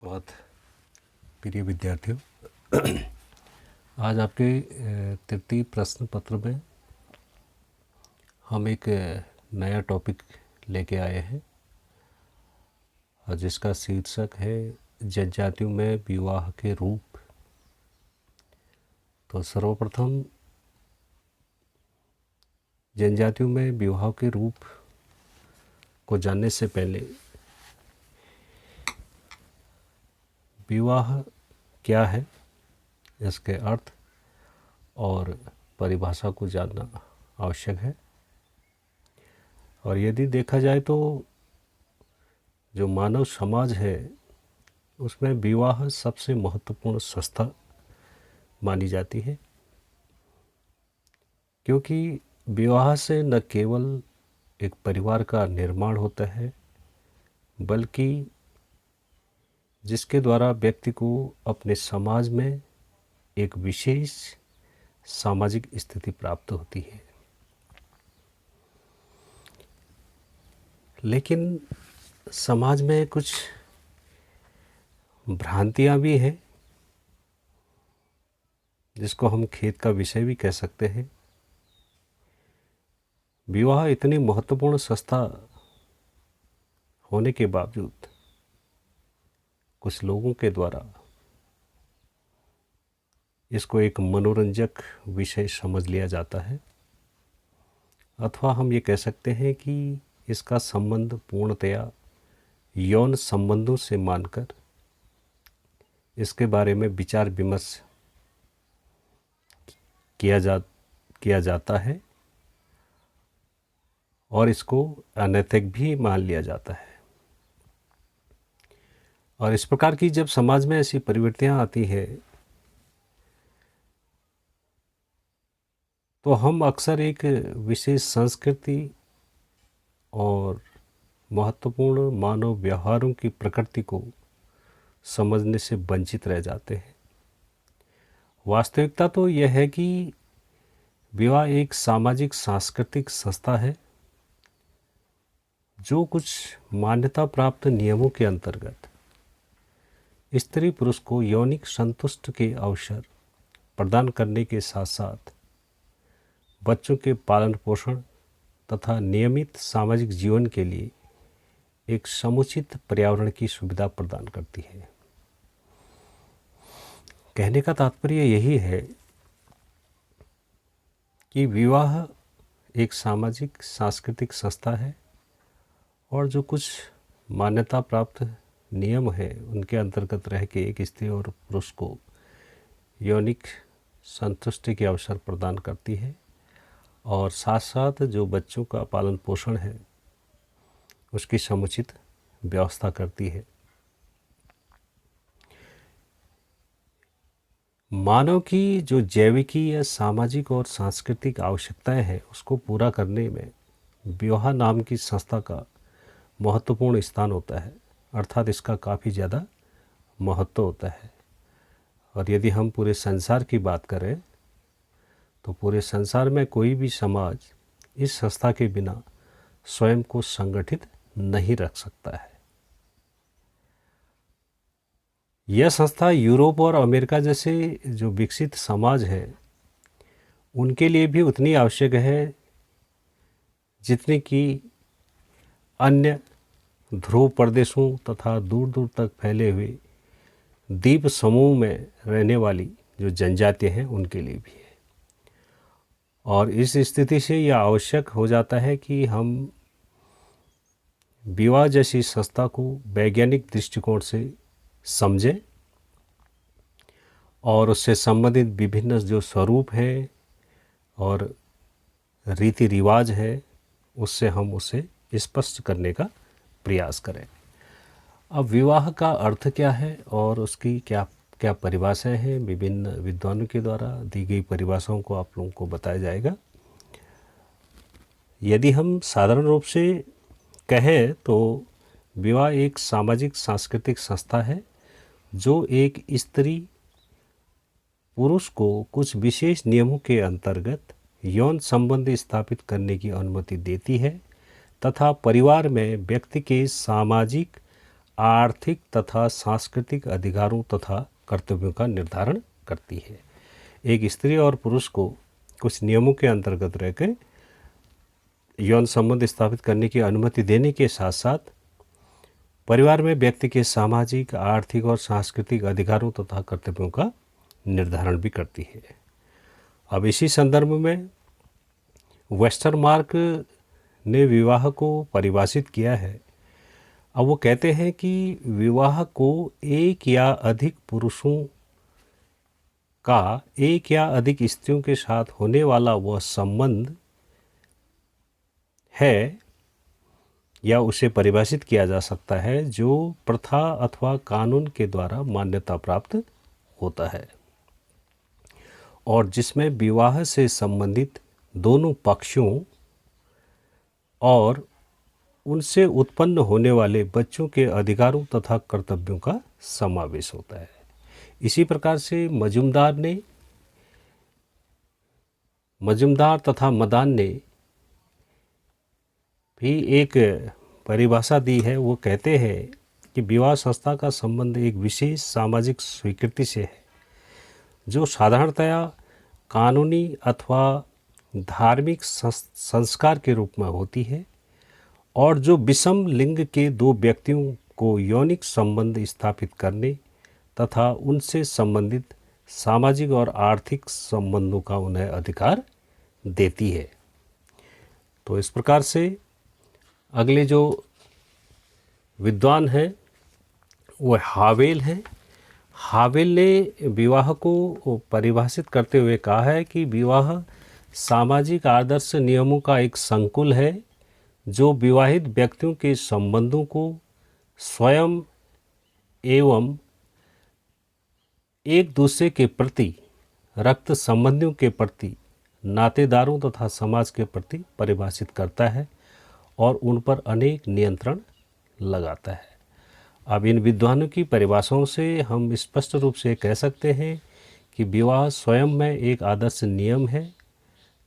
बहुत प्रिय विद्यार्थियों, आज आपके तृतीय प्रश्न पत्र में हम एक नया टॉपिक लेके आए हैं और जिसका शीर्षक है जनजातियों में विवाह के रूप। तो सर्वप्रथम जनजातियों में विवाह के रूप को जानने से पहले विवाह क्या है, इसके अर्थ और परिभाषा को जानना आवश्यक है। और यदि देखा जाए तो जो मानव समाज है उसमें विवाह सबसे महत्वपूर्ण संस्था मानी जाती है, क्योंकि विवाह से न केवल एक परिवार का निर्माण होता है बल्कि जिसके द्वारा व्यक्ति को अपने समाज में एक विशेष सामाजिक स्थिति प्राप्त होती है। लेकिन समाज में कुछ भ्रांतियां भी हैं जिसको हम खेद का विषय भी कह सकते हैं। विवाह इतनी महत्वपूर्ण संस्था होने के बावजूद कुछ लोगों के द्वारा इसको एक मनोरंजक विषय समझ लिया जाता है, अथवा हम ये कह सकते हैं कि इसका संबंध पूर्णतया यौन संबंधों से मानकर इसके बारे में विचार विमर्श किया जाता है और इसको अनैतिक भी मान लिया जाता है। और इस प्रकार की जब समाज में ऐसी प्रवृत्तियां आती है तो हम अक्सर एक विशेष संस्कृति और महत्वपूर्ण मानव व्यवहारों की प्रकृति को समझने से वंचित रह जाते हैं। वास्तविकता तो यह है कि विवाह एक सामाजिक सांस्कृतिक संस्था है जो कुछ मान्यता प्राप्त नियमों के अंतर्गत स्त्री पुरुष को यौनिक संतुष्ट के अवसर प्रदान करने के साथ साथ बच्चों के पालन पोषण तथा नियमित सामाजिक जीवन के लिए एक समुचित पर्यावरण की सुविधा प्रदान करती है। कहने का तात्पर्य यही है कि विवाह एक सामाजिक सांस्कृतिक संस्था है और जो कुछ मान्यता प्राप्त नियम है उनके अंतर्गत रह के एक स्त्री और पुरुष को यौनिक संतुष्टि के अवसर प्रदान करती है और साथ साथ जो बच्चों का पालन पोषण है उसकी समुचित व्यवस्था करती है। मानव की जो जैविकी या सामाजिक और सांस्कृतिक आवश्यकताएं हैं उसको पूरा करने में विवाह नाम की संस्था का महत्वपूर्ण स्थान होता है, अर्थात इसका काफ़ी ज़्यादा महत्व होता है। और यदि हम पूरे संसार की बात करें तो पूरे संसार में कोई भी समाज इस संस्था के बिना स्वयं को संगठित नहीं रख सकता है। यह संस्था यूरोप और अमेरिका जैसे जो विकसित समाज हैं उनके लिए भी उतनी आवश्यक है जितनी कि अन्य ध्रुव प्रदेशों तथा दूर दूर तक फैले हुए द्वीप समूह में रहने वाली जो जनजातियां हैं उनके लिए भी है। और इस स्थिति से यह आवश्यक हो जाता है कि हम विवाह जैसी संस्था को वैज्ञानिक दृष्टिकोण से समझें और उससे संबंधित विभिन्न जो स्वरूप हैं और रीति रिवाज है उससे हम उसे स्पष्ट करने का प्रयास करें। अब विवाह का अर्थ क्या है और उसकी क्या क्या परिभाषाएं हैं, विभिन्न विद्वानों के द्वारा दी गई परिभाषाओं को आप लोगों को बताया जाएगा। यदि हम साधारण रूप से कहें तो विवाह एक सामाजिक सांस्कृतिक संस्था है जो एक स्त्री पुरुष को कुछ विशेष नियमों के अंतर्गत यौन संबंध स्थापित करने की अनुमति देती है तथा परिवार में व्यक्ति के सामाजिक आर्थिक तथा सांस्कृतिक अधिकारों तथा कर्तव्यों का निर्धारण करती है। एक स्त्री और पुरुष को कुछ नियमों के अंतर्गत रहकर यौन संबंध स्थापित करने की अनुमति देने के साथ साथ परिवार में व्यक्ति के सामाजिक, आर्थिक और सांस्कृतिक अधिकारों तथा कर्तव्यों का निर्धारण भी करती है। अब इसी संदर्भ में वेस्टरमार्क ने विवाह को परिभाषित किया है। अब वो कहते हैं कि विवाह को एक या अधिक पुरुषों का एक या अधिक स्त्रियों के साथ होने वाला वह संबंध है या उसे परिभाषित किया जा सकता है जो प्रथा अथवा कानून के द्वारा मान्यता प्राप्त होता है और जिसमें विवाह से संबंधित दोनों पक्षों और उनसे उत्पन्न होने वाले बच्चों के अधिकारों तथा कर्तव्यों का समावेश होता है। इसी प्रकार से मजुमदार तथा मदान ने भी एक परिभाषा दी है। वो कहते हैं कि विवाह संस्था का संबंध एक विशेष सामाजिक स्वीकृति से है जो साधारणतया कानूनी अथवा धार्मिक संस्कार के रूप में होती है और जो विषम लिंग के दो व्यक्तियों को यौनिक संबंध स्थापित करने तथा उनसे संबंधित सामाजिक और आर्थिक संबंधों का उन्हें अधिकार देती है। तो इस प्रकार से अगले जो विद्वान हैं वो हावेल हैं। हावेल ने विवाह को परिभाषित करते हुए कहा है कि विवाह सामाजिक आदर्श नियमों का एक संकुल है जो विवाहित व्यक्तियों के संबंधों को स्वयं एवं एक दूसरे के प्रति, रक्त संबंधियों के प्रति, नातेदारों तथा समाज के प्रति परिभाषित करता है और उन पर अनेक नियंत्रण लगाता है। अब इन विद्वानों की परिभाषाओं से हम स्पष्ट रूप से कह सकते हैं कि विवाह स्वयं में एक आदर्श नियम है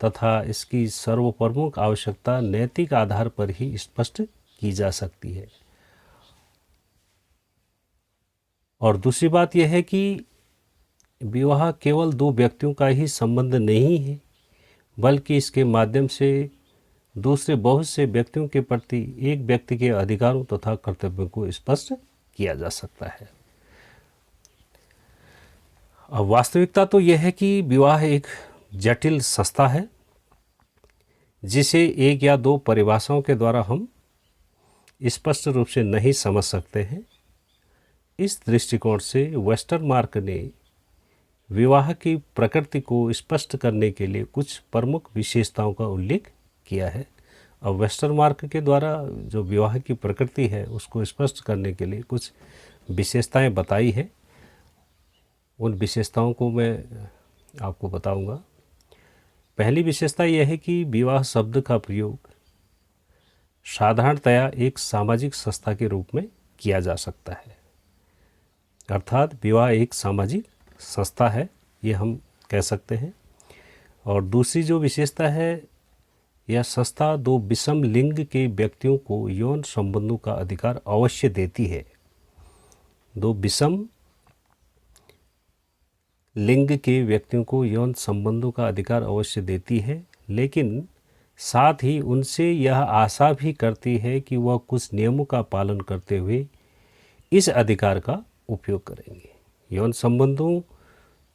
तथा इसकी सर्वप्रमुख आवश्यकता नैतिक आधार पर ही स्पष्ट की जा सकती है। और दूसरी बात यह है कि विवाह केवल दो व्यक्तियों का ही संबंध नहीं है बल्कि इसके माध्यम से दूसरे बहुत से व्यक्तियों के प्रति एक व्यक्ति के अधिकारों तथा कर्तव्यों को स्पष्ट किया जा सकता है। अब वास्तविकता तो यह है कि विवाह एक जटिल संस्था है जिसे एक या दो परिभाषाओं के द्वारा हम स्पष्ट रूप से नहीं समझ सकते हैं। इस दृष्टिकोण से वेस्टरमार्क ने विवाह की प्रकृति को स्पष्ट करने के लिए कुछ प्रमुख विशेषताओं का उल्लेख किया है। अब वेस्टरमार्क के द्वारा जो विवाह की प्रकृति है उसको स्पष्ट करने के लिए कुछ विशेषताएं बताई है। उन विशेषताओं को मैं आपको बताऊंगा। पहली विशेषता यह है कि विवाह शब्द का प्रयोग साधारणतया एक सामाजिक संस्था के रूप में किया जा सकता है, अर्थात विवाह एक सामाजिक संस्था है, ये हम कह सकते हैं। और दूसरी जो विशेषता है, यह संस्था दो विषम लिंग के व्यक्तियों को यौन संबंधों का अधिकार अवश्य देती है। दो विषम लिंग के व्यक्तियों को यौन संबंधों का अधिकार अवश्य देती है, लेकिन साथ ही उनसे यह आशा भी करती है कि वह कुछ नियमों का पालन करते हुए इस अधिकार का उपयोग करेंगे। यौन संबंधों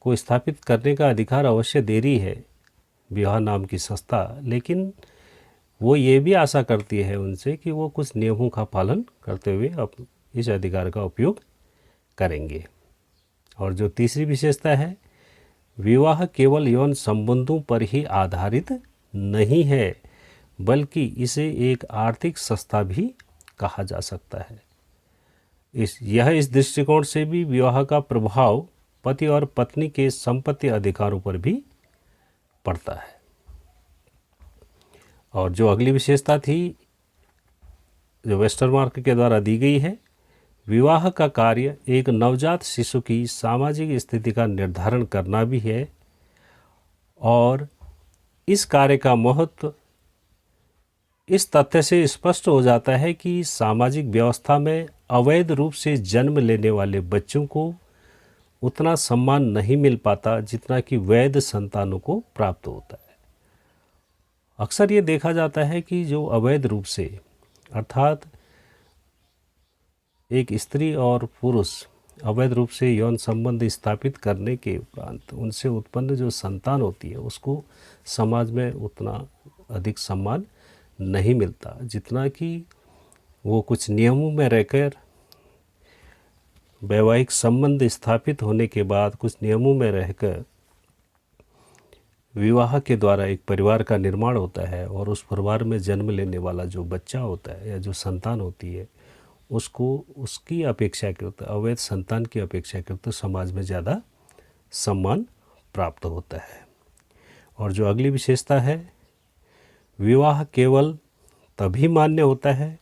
को स्थापित करने का अधिकार अवश्य दे रही है विवाह नाम की संस्था, लेकिन वो ये भी आशा करती है उनसे कि वो कुछ नियमों का पालन करते हुए इस अधिकार का उपयोग करेंगे। और जो तीसरी विशेषता है, विवाह केवल यौन संबंधों पर ही आधारित नहीं है बल्कि इसे एक आर्थिक संस्था भी कहा जा सकता है। इस दृष्टिकोण से भी विवाह का प्रभाव पति और पत्नी के संपत्ति अधिकारों पर भी पड़ता है। और जो अगली विशेषता थी जो वेस्टरमार्क के द्वारा दी गई है, विवाह का कार्य एक नवजात शिशु की सामाजिक स्थिति का निर्धारण करना भी है और इस कार्य का महत्व इस तथ्य से स्पष्ट हो जाता है कि सामाजिक व्यवस्था में अवैध रूप से जन्म लेने वाले बच्चों को उतना सम्मान नहीं मिल पाता जितना कि वैध संतानों को प्राप्त होता है। अक्सर ये देखा जाता है कि जो अवैध रूप से, अर्थात एक स्त्री और पुरुष अवैध रूप से यौन संबंध स्थापित करने के उपरांत उनसे उत्पन्न जो संतान होती है उसको समाज में उतना अधिक सम्मान नहीं मिलता जितना कि वो कुछ नियमों में रहकर, वैवाहिक संबंध स्थापित होने के बाद कुछ नियमों में रहकर विवाह के द्वारा एक परिवार का निर्माण होता है और उस परिवार में जन्म लेने वाला जो बच्चा होता है या जो संतान होती है उसको उसकी अपेक्षा के होता है, अवैध संतान की अपेक्षा के तो समाज में ज़्यादा सम्मान प्राप्त होता है। और जो अगली विशेषता है, विवाह केवल तभी मान्य होता है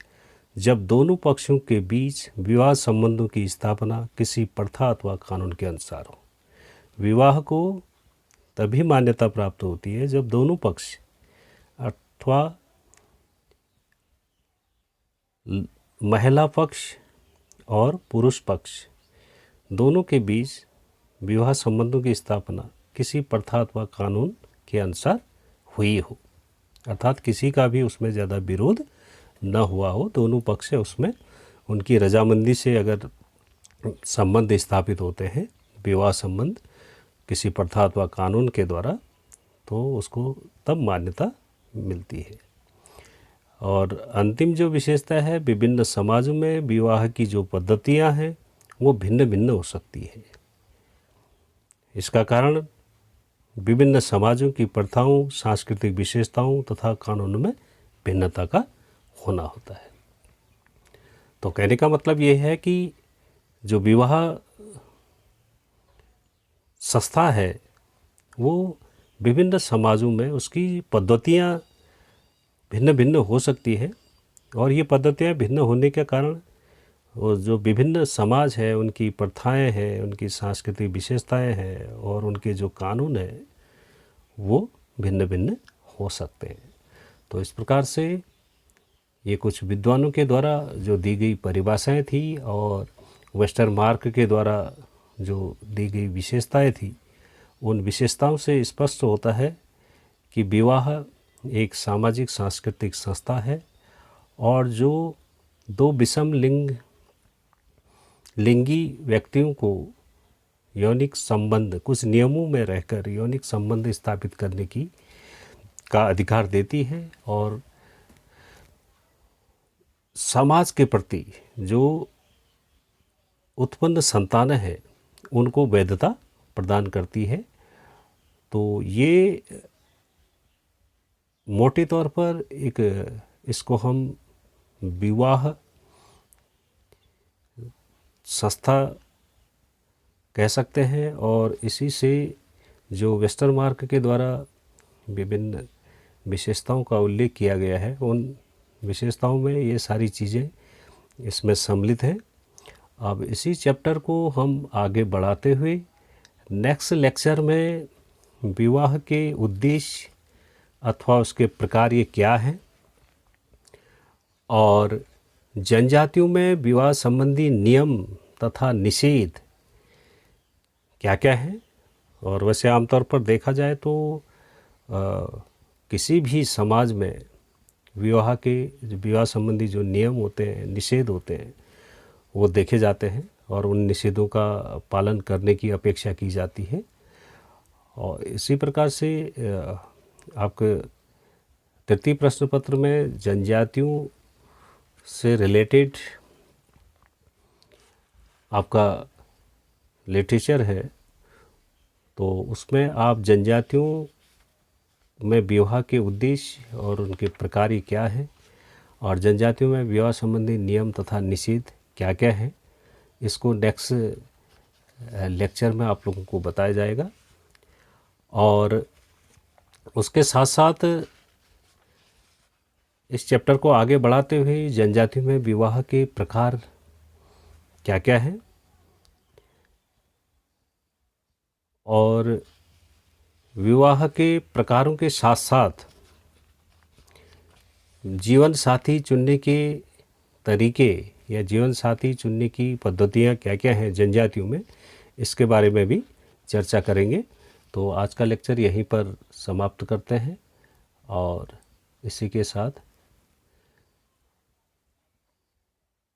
जब दोनों पक्षों के बीच विवाह संबंधों की स्थापना किसी प्रथा अथवा कानून के अनुसार हो। विवाह को तभी मान्यता प्राप्त होती है जब दोनों पक्ष अथवा महिला पक्ष और पुरुष पक्ष दोनों के बीच विवाह संबंधों की स्थापना किसी प्रथा अथवा कानून के अनुसार हुई हो, अर्थात किसी का भी उसमें ज़्यादा विरोध न हुआ हो, दोनों पक्ष उसमें उनकी रजामंदी से अगर संबंध स्थापित होते हैं, विवाह संबंध किसी प्रथा अथवा कानून के द्वारा, तो उसको तब मान्यता मिलती है। और अंतिम जो विशेषता है, विभिन्न समाजों में विवाह की जो पद्धतियां हैं वो भिन्न भिन्न हो सकती है। इसका कारण विभिन्न समाजों की प्रथाओं, सांस्कृतिक विशेषताओं तथा कानूनों में भिन्नता का होना होता है। तो कहने का मतलब ये है कि जो विवाह संस्था है वो विभिन्न समाजों में उसकी पद्धतियां भिन्न भिन्न हो सकती है और ये पद्धतियां भिन्न होने के कारण वो जो विभिन्न समाज है उनकी प्रथाएं हैं, उनकी सांस्कृतिक विशेषताएं हैं और उनके जो कानून हैं वो भिन्न भिन्न हो सकते हैं। तो इस प्रकार से ये कुछ विद्वानों के द्वारा जो दी गई परिभाषाएं थी और वेस्टरमार्क के द्वारा जो दी गई विशेषताएं थी, उन विशेषताओं से स्पष्ट होता है कि विवाह एक सामाजिक सांस्कृतिक संस्था है और जो दो विषम लिंगी व्यक्तियों को यौनिक संबंध, कुछ नियमों में रहकर यौनिक संबंध स्थापित करने का अधिकार देती है और समाज के प्रति जो उत्पन्न संतानें हैं उनको वैधता प्रदान करती है। तो ये मोटे तौर पर इसको हम विवाह संस्था कह सकते हैं और इसी से जो वेस्टरमार्क के द्वारा विभिन्न विशेषताओं का उल्लेख किया गया है, उन विशेषताओं में ये सारी चीज़ें इसमें सम्मिलित हैं। अब इसी चैप्टर को हम आगे बढ़ाते हुए नेक्स्ट लेक्चर में विवाह के उद्देश्य अथवा उसके प्रकार ये क्या हैं और जनजातियों में विवाह संबंधी नियम तथा निषेध क्या क्या है। और वैसे आमतौर पर देखा जाए तो किसी भी समाज में विवाह संबंधी जो नियम होते हैं, निषेध होते हैं, वो देखे जाते हैं और उन निषेधों का पालन करने की अपेक्षा की जाती है। और इसी प्रकार से आपके तृतीय प्रश्न पत्र में जनजातियों से रिलेटेड आपका लिटरेचर है, तो उसमें आप जनजातियों में विवाह के उद्देश्य और उनके प्रकार क्या है और जनजातियों में विवाह संबंधी नियम तथा निषेध क्या क्या है, इसको नेक्स्ट लेक्चर में आप लोगों को बताया जाएगा। और उसके साथ साथ इस चैप्टर को आगे बढ़ाते हुए जनजातियों में विवाह के प्रकार क्या क्या हैं और विवाह के प्रकारों के साथ साथ जीवन साथी चुनने के तरीके या जीवन साथी चुनने की पद्धतियाँ क्या क्या हैं जनजातियों में, इसके बारे में भी चर्चा करेंगे। तो आज का लेक्चर यहीं पर समाप्त करते हैं और इसी के साथ